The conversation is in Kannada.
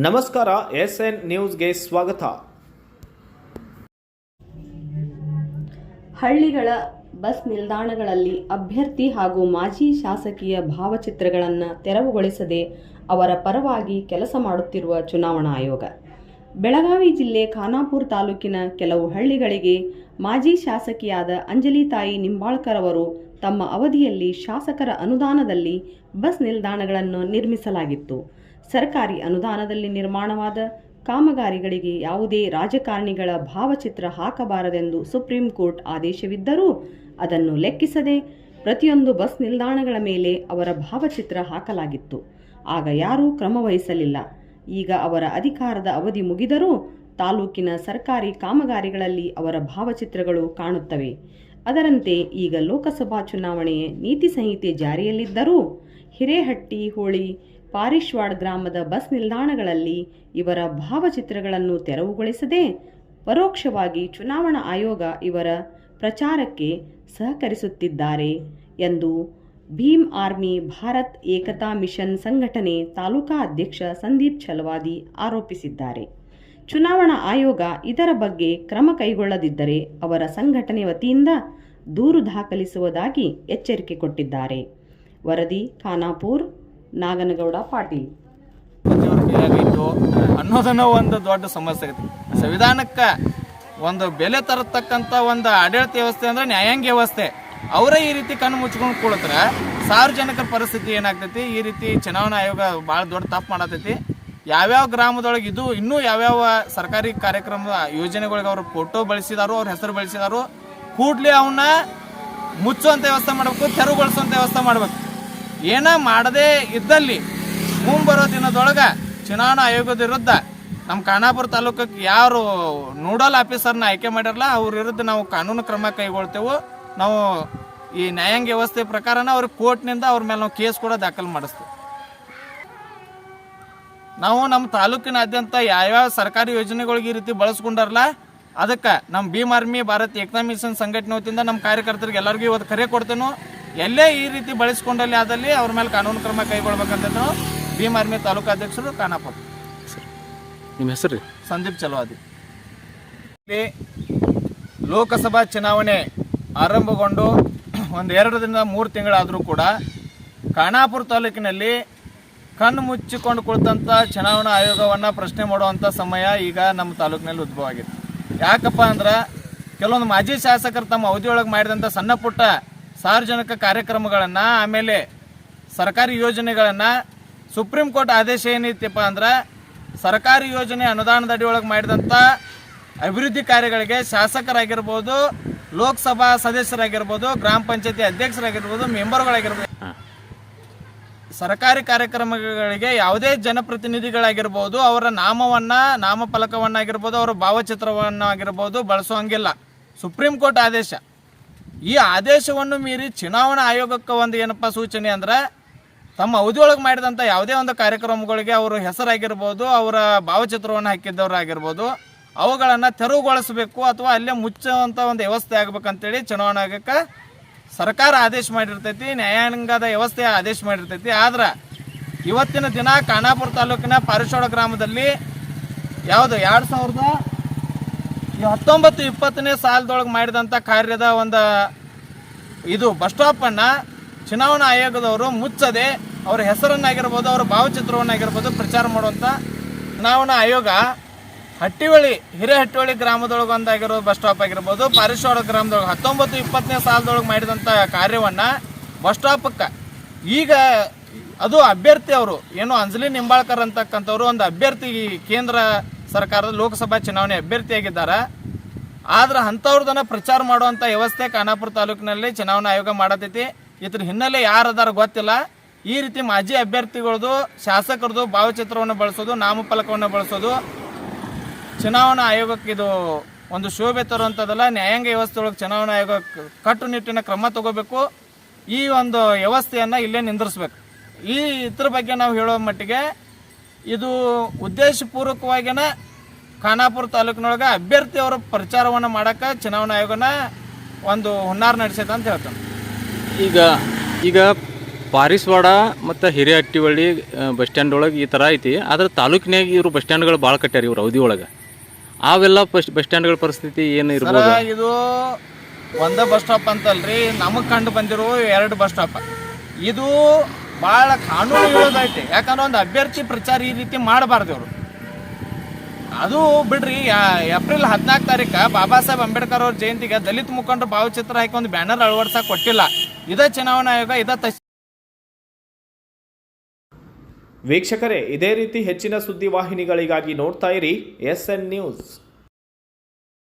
ನಮಸ್ಕಾರ, SN ನ್ಯೂಸ್ಗೆ ಸ್ವಾಗತ. ಹಳ್ಳಿಗಳ ಬಸ್ ನಿಲ್ದಾಣಗಳಲ್ಲಿ ಅಭ್ಯರ್ಥಿ ಹಾಗೂ ಮಾಜಿ ಶಾಸಕಿಯ ಭಾವಚಿತ್ರಗಳನ್ನು ತೆರವುಗೊಳಿಸದೆ ಅವರ ಪರವಾಗಿ ಕೆಲಸ ಮಾಡುತ್ತಿರುವ ಚುನಾವಣಾ ಆಯೋಗ. ಬೆಳಗಾವಿ ಜಿಲ್ಲೆ ಖಾನಾಪುರ ತಾಲೂಕಿನ ಕೆಲವು ಹಳ್ಳಿಗಳಿಗೆ ಮಾಜಿ ಶಾಸಕಿಯಾದ ಅಂಜಲಿ ತಾಯಿ ನಿಂಬಾಳ್ಕರ್ ಅವರು ತಮ್ಮ ಅವಧಿಯಲ್ಲಿ ಶಾಸಕರ ಅನುದಾನದಲ್ಲಿ ಬಸ್ ನಿಲ್ದಾಣಗಳನ್ನು ನಿರ್ಮಿಸಲಾಗಿತ್ತು. ಸರ್ಕಾರಿ ಅನುದಾನದಲ್ಲಿ ನಿರ್ಮಾಣವಾದ ಕಾಮಗಾರಿಗಳಿಗೆ ಯಾವುದೇ ರಾಜಕಾರಣಿಗಳ ಭಾವಚಿತ್ರ ಹಾಕಬಾರದೆಂದು ಸುಪ್ರೀಂ ಕೋರ್ಟ್ ಆದೇಶವಿದ್ದರೂ ಅದನ್ನು ಲೆಕ್ಕಿಸದೆ ಪ್ರತಿಯೊಂದು ಬಸ್ ನಿಲ್ದಾಣಗಳ ಮೇಲೆ ಅವರ ಭಾವಚಿತ್ರ ಹಾಕಲಾಗಿತ್ತು. ಆಗ ಯಾರೂ ಕ್ರಮ ವಹಿಸಲಿಲ್ಲ. ಈಗ ಅವರ ಅಧಿಕಾರದ ಅವಧಿ ಮುಗಿದರೂ ತಾಲೂಕಿನ ಸರ್ಕಾರಿ ಕಾಮಗಾರಿಗಳಲ್ಲಿ ಅವರ ಭಾವಚಿತ್ರಗಳು ಕಾಣುತ್ತವೆ. ಅದರಂತೆ ಈಗ ಲೋಕಸಭಾ ಚುನಾವಣೆಯ ನೀತಿ ಸಂಹಿತೆ ಜಾರಿಯಲ್ಲಿದ್ದರೂ ಹಿರೇಹಟ್ಟಿ, ಹೋಳಿ, ಪಾರಿಶ್ವಾಡ್ ಗ್ರಾಮದ ಬಸ್ ನಿಲ್ದಾಣಗಳಲ್ಲಿ ಇವರ ಭಾವಚಿತ್ರಗಳನ್ನು ತೆರವುಗೊಳಿಸದೆ ಪರೋಕ್ಷವಾಗಿ ಚುನಾವಣಾ ಆಯೋಗ ಇವರ ಪ್ರಚಾರಕ್ಕೆ ಸಹಕರಿಸುತ್ತಿದ್ದಾರೆ ಎಂದು ಭೀಮ್ ಆರ್ಮಿ ಭಾರತ್ ಏಕತಾ ಮಿಷನ್ ಸಂಘಟನೆ ತಾಲೂಕಾ ಅಧ್ಯಕ್ಷ ಸಂದೀಪ್ ಛಲವಾದಿ ಆರೋಪಿಸಿದ್ದಾರೆ. ಚುನಾವಣಾ ಆಯೋಗ ಇದರ ಬಗ್ಗೆ ಕ್ರಮ ಕೈಗೊಳ್ಳದಿದ್ದರೆ ಅವರ ಸಂಘಟನೆ ವತಿಯಿಂದ ದೂರು ದಾಖಲಿಸುವುದಾಗಿ ಎಚ್ಚರಿಕೆ ಕೊಟ್ಟಿದ್ದಾರೆ. ವರದಿ ಖಾನಾಪುರ್, ನಾಗನಗೌಡ ಪಾಟೀಲ್. ಅನ್ನೋದನ್ನ ಒಂದು ದೊಡ್ಡ ಸಮಸ್ಯೆ ಐತಿ. ಸಂವಿಧಾನಕ್ಕೆ ಒಂದು ಬೆಲೆ ತರತಕ್ಕಂಥ ಒಂದು ಆಡಳಿತ ವ್ಯವಸ್ಥೆ ಅಂದ್ರೆ ನ್ಯಾಯಾಂಗ ವ್ಯವಸ್ಥೆ. ಅವರೇ ಈ ರೀತಿ ಕಣ್ಣು ಮುಚ್ಕೊಂಡು ಕೂಡತ್ರ ಸಾರ್ವಜನಿಕರ ಪರಿಸ್ಥಿತಿ ಏನಾಗ್ತೈತಿ? ಈ ರೀತಿ ಚುನಾವಣಾ ಆಯೋಗ ಭಾಳ ದೊಡ್ಡ ತಪ್ಪು ಮಾಡತೈತಿ. ಯಾವ್ಯಾವ ಗ್ರಾಮದೊಳಗೆ ಇನ್ನೂ ಯಾವ್ಯಾವ ಸರ್ಕಾರಿ ಕಾರ್ಯಕ್ರಮದ ಯೋಜನೆಗಳಿಗೆ ಅವ್ರ ಫೋಟೋ ಬಳಸಿದಾರೋ, ಅವ್ರ ಹೆಸರು ಬಳಸಿದಾರೋ, ಕೂಡಲೇ ಅವನ್ನ ಮುಚ್ಚುವಂಥ ವ್ಯವಸ್ಥೆ ಮಾಡಬೇಕು, ತೆರವುಗೊಳಿಸುವಂಥ ವ್ಯವಸ್ಥೆ ಮಾಡಬೇಕು. ಏನ ಮಾಡದೇ ಇದ್ದಲ್ಲಿ ಮುಂಬರೋ ದಿನದೊಳಗೆ ಚುನಾವಣಾ ಆಯೋಗದ ವಿರುದ್ಧ ನಮ್ಮ ಖಾನಾಪುರ ತಾಲೂಕಕ್ಕೆ ಯಾರು ನೋಡಲ್ ಆಫೀಸರ್ನ ಆಯ್ಕೆ ಮಾಡಿರಲ್ಲ ಅವ್ರ ವಿರುದ್ಧ ನಾವು ಕಾನೂನು ಕ್ರಮ ಕೈಗೊಳ್ತೇವೆ. ನಾವು ಈ ನ್ಯಾಯಾಂಗ ವ್ಯವಸ್ಥೆ ಪ್ರಕಾರನ ಅವ್ರಿಗೆ ಕೋರ್ಟ್ನಿಂದ ಅವ್ರ ಮೇಲೆ ನಾವು ಕೇಸ್ ಕೂಡ ದಾಖಲು ಮಾಡಿಸ್ತೇವೆ. ನಾವು ನಮ್ಮ ತಾಲೂಕಿನಾದ್ಯಂತ ಯಾವ್ಯಾವ ಸರ್ಕಾರಿ ಯೋಜನೆಗಳಿಗೆ ಈ ರೀತಿ ಬಳಸ್ಕೊಂಡಾರಲ್ಲ, ಅದಕ್ಕೆ ನಮ್ಮ ಭೀಮ್ ಆರ್ಮಿ ಭಾರತ್ ಏಕತಾ ಮಿಷನ್ ಸಂಘಟನೆ ವತಿಯಿಂದ ನಮ್ಮ ಕಾರ್ಯಕರ್ತರಿಗೆ ಎಲ್ಲರಿಗೂ ಇವತ್ತು ಕರೆ ಕೊಡ್ತೇನೆ. ಎಲ್ಲೇ ಈ ರೀತಿ ಬಳಸ್ಕೊಂಡಲ್ಲಿ ಆದಲ್ಲಿ ಅವ್ರ ಮೇಲೆ ಕಾನೂನು ಕ್ರಮ ಕೈಗೊಳ್ಬೇಕಂತ ನಾವು ಭೀಮ್ ಆರ್ಮಿ ತಾಲೂಕು ಅಧ್ಯಕ್ಷರು ಖಾನಾಪುರ. ನಿಮ್ಮ ಹೆಸರು? ಸಂದೀಪ್ ಛಲವಾದಿ. ಲೋಕಸಭಾ ಚುನಾವಣೆ ಆರಂಭಗೊಂಡು ಒಂದು 2-3 ತಿಂಗಳಾದರೂ ಕೂಡ ಖಾನಾಪುರ ತಾಲೂಕಿನಲ್ಲಿ ಕಣ್ಣು ಮುಚ್ಚಿಕೊಂಡು ಕುಳಿತಂಥ ಚುನಾವಣಾ ಆಯೋಗವನ್ನು ಪ್ರಶ್ನೆ ಮಾಡುವಂಥ ಸಮಯ ಈಗ ನಮ್ಮ ತಾಲೂಕಿನಲ್ಲಿ ಉದ್ಭವ ಆಗಿದೆ. ಯಾಕಪ್ಪ ಅಂದ್ರೆ ಕೆಲವೊಂದು ಮಾಜಿ ಶಾಸಕರು ತಮ್ಮ ಅವಧಿಯೊಳಗೆ ಮಾಡಿದಂಥ ಸಣ್ಣ ಪುಟ್ಟ ಸಾರ್ವಜನಿಕ ಕಾರ್ಯಕ್ರಮಗಳನ್ನು, ಆಮೇಲೆ ಸರ್ಕಾರಿ ಯೋಜನೆಗಳನ್ನು ಸುಪ್ರೀಂ ಕೋರ್ಟ್ ಆದೇಶ ಏನೈತಿಪ್ಪ ಅಂದ್ರೆ ಸರ್ಕಾರಿ ಯೋಜನೆ ಅನುದಾನದ ಅಡಿಯೊಳಗೆ ಮಾಡಿದಂಥ ಅಭಿವೃದ್ಧಿ ಕಾರ್ಯಗಳಿಗೆ ಶಾಸಕರಾಗಿರ್ಬೋದು, ಲೋಕಸಭಾ ಸದಸ್ಯರಾಗಿರ್ಬೋದು, ಗ್ರಾಮ ಪಂಚಾಯತಿ ಅಧ್ಯಕ್ಷರಾಗಿರ್ಬೋದು, ಮೆಂಬರ್ಗಳಾಗಿರ್ಬೋದು, ಸರ್ಕಾರಿ ಕಾರ್ಯಕ್ರಮಗಳಿಗೆ ಯಾವುದೇ ಜನಪ್ರತಿನಿಧಿಗಳಾಗಿರ್ಬೋದು ಅವರ ನಾಮಫಲಕವನ್ನಾಗಿರ್ಬೋದು, ಅವರ ಭಾವಚಿತ್ರವನ್ನಾಗಿರ್ಬೋದು ಬಳಸುವಂಗಿಲ್ಲ. ಸುಪ್ರೀಂ ಕೋರ್ಟ್ ಆದೇಶ. ಈ ಆದೇಶವನ್ನು ಮೀರಿ ಚುನಾವಣಾ ಆಯೋಗಕ್ಕೆ ಒಂದು ಏನಪ್ಪ ಸೂಚನೆ ಅಂದ್ರೆ ತಮ್ಮ ಅವಧಿಯೊಳಗೆ ಮಾಡಿದಂಥ ಯಾವುದೇ ಒಂದು ಕಾರ್ಯಕ್ರಮಗಳಿಗೆ ಅವರ ಹೆಸರಾಗಿರ್ಬೋದು, ಅವರ ಭಾವಚಿತ್ರವನ್ನು ಹಾಕಿದ್ದವರಾಗಿರ್ಬೋದು, ಅವುಗಳನ್ನು ತೆರವುಗೊಳಿಸಬೇಕು ಅಥವಾ ಅಲ್ಲೇ ಮುಚ್ಚುವಂಥ ಒಂದು ವ್ಯವಸ್ಥೆ ಆಗಬೇಕಂತೇಳಿ ಚುನಾವಣಾ ಆಯೋಗಕ್ಕೆ ಸರ್ಕಾರ ಆದೇಶ ಮಾಡಿರ್ತೈತಿ, ನ್ಯಾಯಾಂಗದ ವ್ಯವಸ್ಥೆ ಆದೇಶ ಮಾಡಿರ್ತೈತಿ. ಆದ್ರೆ ಇವತ್ತಿನ ದಿನ ಖಾನಾಪುರ ತಾಲೂಕಿನ ಪಾರಿಶ್ವಾಡ ಗ್ರಾಮದಲ್ಲಿ 2019-20 ಸಾಲದೊಳಗೆ ಮಾಡಿದಂಥ ಕಾರ್ಯದ ಒಂದು ಇದು ಬಸ್ ಸ್ಟಾಪನ್ನು ಚುನಾವಣಾ ಆಯೋಗದವರು ಮುಚ್ಚದೆ ಅವರ ಹೆಸರನ್ನಾಗಿರ್ಬೋದು, ಅವರ ಭಾವಚಿತ್ರವನ್ನಾಗಿರ್ಬೋದು ಪ್ರಚಾರ ಮಾಡುವಂಥ ಚುನಾವಣಾ ಆಯೋಗ ಹಿರೇಹಟ್ಟಿಹೊಳಿ ಗ್ರಾಮದೊಳಗೆ ಒಂದಾಗಿರೋ ಬಸ್ ಸ್ಟಾಪ್ ಆಗಿರ್ಬೋದು, ಪಾರಿಶ್ವಾಡ ಗ್ರಾಮದೊಳಗೆ 19-20 ಸಾಲದೊಳಗೆ ಮಾಡಿದಂಥ ಕಾರ್ಯವನ್ನು ಬಸ್ ಸ್ಟಾಪಕ್ಕೆ ಈಗ ಅದು ಅಭ್ಯರ್ಥಿ ಅವರು ಏನು ಅಂಜಲಿ ನಿಂಬಾಳ್ಕರ್ ಅಂತಕ್ಕಂಥವ್ರು ಒಂದು ಅಭ್ಯರ್ಥಿ ಕೇಂದ್ರ ಸರ್ಕಾರದ ಲೋಕಸಭಾ ಚುನಾವಣೆ ಅಭ್ಯರ್ಥಿಯಾಗಿದ್ದಾರೆ. ಆದ್ರೆ ಅಂಥವ್ರದನ್ನ ಪ್ರಚಾರ ಮಾಡುವಂಥ ವ್ಯವಸ್ಥೆ ಖಾನಾಪುರ ತಾಲೂಕಿನಲ್ಲಿ ಚುನಾವಣಾ ಆಯೋಗ ಮಾಡತೈತಿ. ಇದ್ರ ಹಿನ್ನೆಲೆ ಯಾರದಾರ ಗೊತ್ತಿಲ್ಲ. ಈ ರೀತಿ ಮಾಜಿ ಅಭ್ಯರ್ಥಿಗಳದು, ಶಾಸಕರದು ಭಾವಚಿತ್ರವನ್ನು ಬಳಸೋದು, ನಾಮಫಲಕವನ್ನು ಬಳಸೋದು ಚುನಾವಣಾ ಆಯೋಗಕ್ಕೆ ಇದು ಒಂದು ಶೋಭೆ ತರುವಂಥದ್ದಲ್ಲ. ನ್ಯಾಯಾಂಗ ವ್ಯವಸ್ಥೆ ಒಳಗೆ ಚುನಾವಣಾ ಆಯೋಗ ಕಟ್ಟುನಿಟ್ಟಿನ ಕ್ರಮ ತಗೋಬೇಕು. ಈ ಒಂದು ವ್ಯವಸ್ಥೆಯನ್ನು ಇಲ್ಲೇ ನಿಂದಿರಿಸ್ಬೇಕು. ಇದ್ರ ಬಗ್ಗೆ ನಾವು ಹೇಳೋ ಮಟ್ಟಿಗೆ ಇದು ಉದ್ದೇಶಪೂರ್ವಕವಾಗಿನ ಖಾನಾಪುರ ತಾಲೂಕಿನೊಳಗೆ ಅಭ್ಯರ್ಥಿಯವರ ಪ್ರಚಾರವನ್ನು ಮಾಡೋಕ್ಕೆ ಚುನಾವಣಾ ಆಯೋಗನ ಒಂದು ಹುನ್ನಾರ ನಡೆಸೈತೆ ಅಂತ ಹೇಳ್ತಾನೆ. ಈಗ ಪಾರಿಸ್ವಾಡ ಮತ್ತು ಹಿರೇಹಟ್ಟಿವಳ್ಳಿ ಬಸ್ ಸ್ಟ್ಯಾಂಡ್ ಒಳಗೆ ಈ ಥರ ಐತಿ. ಆದ್ರೆ ತಾಲೂಕಿನಾಗ ಇವರು ಬಸ್ ಸ್ಟ್ಯಾಂಡ್ಗಳು ಭಾಳ ಕಟ್ಟ್ಯಾರ ಇವ್ರು ಅವಧಿ ಒಳಗೆ. ಅವೆಲ್ಲ ಬಸ್ ಸ್ಟ್ಯಾಂಡ್ಗಳ ಪರಿಸ್ಥಿತಿ ಏನು ಸರ ಇರ್ಬೋದು? ಇದು ಒಂದೇ ಬಸ್ ಸ್ಟಾಪ್ ಅಂತಲ್ರಿ, ನಮಗೆ ಕಂಡು ಬಂದಿರೋ 2 ಬಸ್ ಸ್ಟಾಪ್. ಇದು ಭಾಳ ಕಾನೂನು ಇರೋದೈತಿ. ಯಾಕಂದ್ರೆ ಒಂದು ಅಭ್ಯರ್ಥಿ ಪ್ರಚಾರ ಈ ರೀತಿ ಮಾಡಬಾರ್ದು ಇವರು. ಅದು ಬಿಡ್ರಿ, ಏಪ್ರಿಲ್ 14 ತಾರೀಕು ಬಾಬಾ ಸಾಹೇಬ್ ಅಂಬೇಡ್ಕರ್ ಅವ್ರ ಜಯಂತಿಗೆ ದಲಿತ ಮುಖಂಡರು ಭಾವಚಿತ್ರ ಹಾಕಿ ಒಂದು ಬ್ಯಾನರ್ ಅಳವಡಿಸಕ್ಕೆ ಕೊಟ್ಟಿಲ್ಲ. ಇದೇ ಚುನಾವಣಾ ಆಯೋಗ ವೀಕ್ಷಕರೇ, ಇದೇ ರೀತಿ ಹೆಚ್ಚಿನ ಸುದ್ದಿವಾಹಿನಿಗಳಿಗಾಗಿ ನೋಡ್ತಾ ಇರಿ SN ನ್ಯೂಸ್.